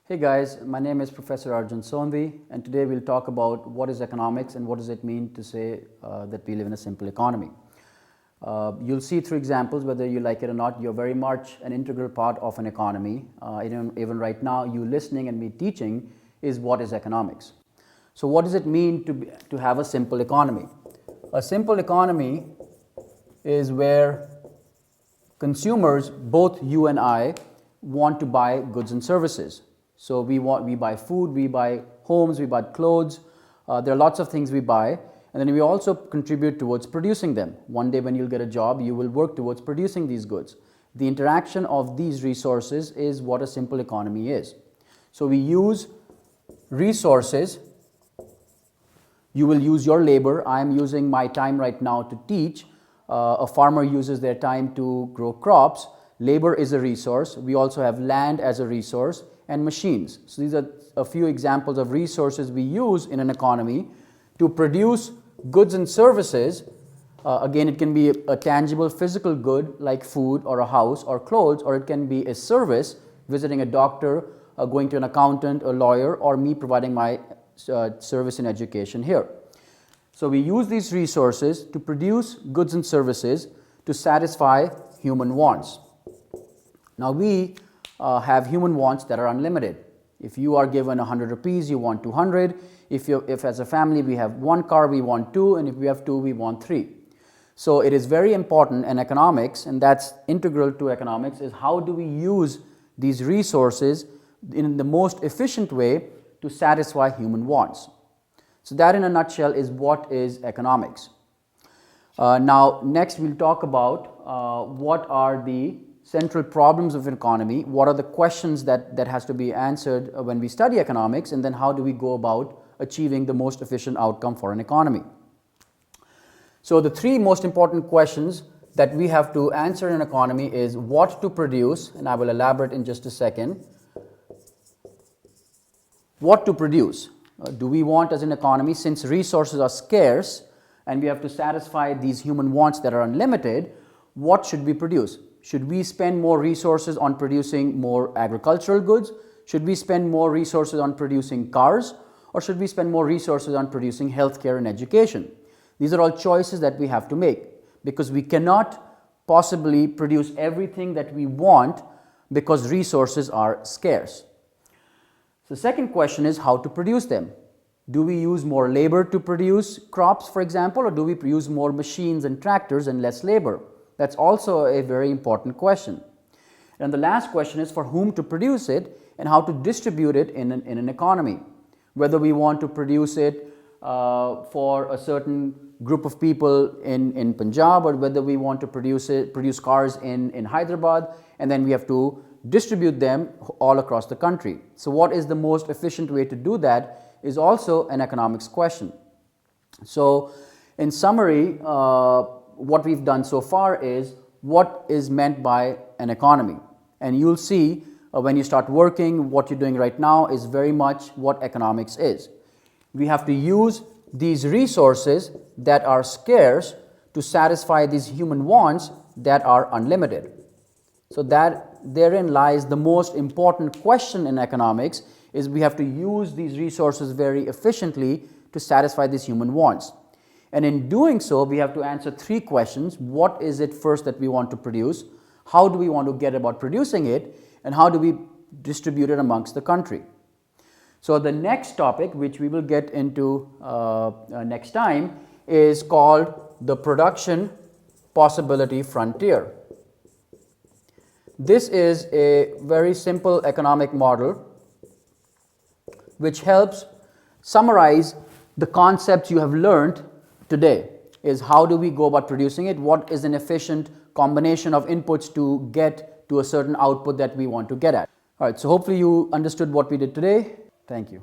Hey guys, my name is Professor Arjun Sondhi, and today we'll talk about what is economics and what does it mean to say that we live in a simple economy. You'll see through examples, whether you like it or not, you're very much an integral part of an economy. Even right now, you listening and me teaching is what is economics. So what does it mean to have a simple economy? A simple economy is where consumers, both you and I, want to buy goods and services. So we buy food, we buy homes, we buy clothes. There are lots of things we buy, and then we also contribute towards producing them. One day when you'll get a job, you will work towards producing these goods. The interaction of these resources is what a simple economy is. So we use resources. You will use your labor. I am using my time right now to teach. A farmer uses their time to grow crops. Labor is a resource. We also have land as a resource and machines. So these are a few examples of resources we use in an economy to produce goods and services. Again, it can be a tangible physical good like food or a house or clothes, or it can be a service, visiting a doctor, going to an accountant, a lawyer, or me providing my service in education here. So we use these resources to produce goods and services to satisfy human wants. Now we have human wants that are unlimited. If you are given 100 rupees, you want 200. If as a family we have one car, we want two, and if we have two, we want three. So it is very important in economics, and that's integral to economics, is how do we use these resources in the most efficient way to satisfy human wants. So that in a nutshell is what is economics. Now next we'll talk about what are the central problems of an economy, what are the questions that has to be answered when we study economics, and then how do we go about achieving the most efficient outcome for an economy. So the three most important questions that we have to answer in an economy is what to produce, and I will elaborate in just a second. What to produce? Do we want as an economy, since resources are scarce and we have to satisfy these human wants that are unlimited, what should we produce? Should we spend more resources on producing more agricultural goods? Should we spend more resources on producing cars? Or should we spend more resources on producing healthcare and education? These are all choices that we have to make, because we cannot possibly produce everything that we want because resources are scarce. The second question is how to produce them. Do we use more labor to produce crops, for example, or do we use more machines and tractors and less labor? That's also a very important question. And the last question is for whom to produce it and how to distribute it in an economy. Whether we want to produce it for a certain group of people in Punjab, or whether we want to produce cars in Hyderabad, and then we have to distribute them all across the country. So what is the most efficient way to do that is also an economics question. So in summary, what we've done so far is what is meant by an economy. And you'll see when you start working, what you're doing right now is very much what economics is. We have to use these resources that are scarce to satisfy these human wants that are unlimited. So that therein lies the most important question in economics, is we have to use these resources very efficiently to satisfy these human wants. And in doing so, we have to answer three questions. What is it first that we want to produce? How do we want to get about producing it? And how do we distribute it amongst the country? So the next topic, which we will get into next time, is called the production possibility frontier. This is a very simple economic model which helps summarize the concepts you have learned today. Is how do we go about producing it? What is an efficient combination of inputs to get to a certain output that we want to get at? All right, so hopefully you understood what we did today. Thank you.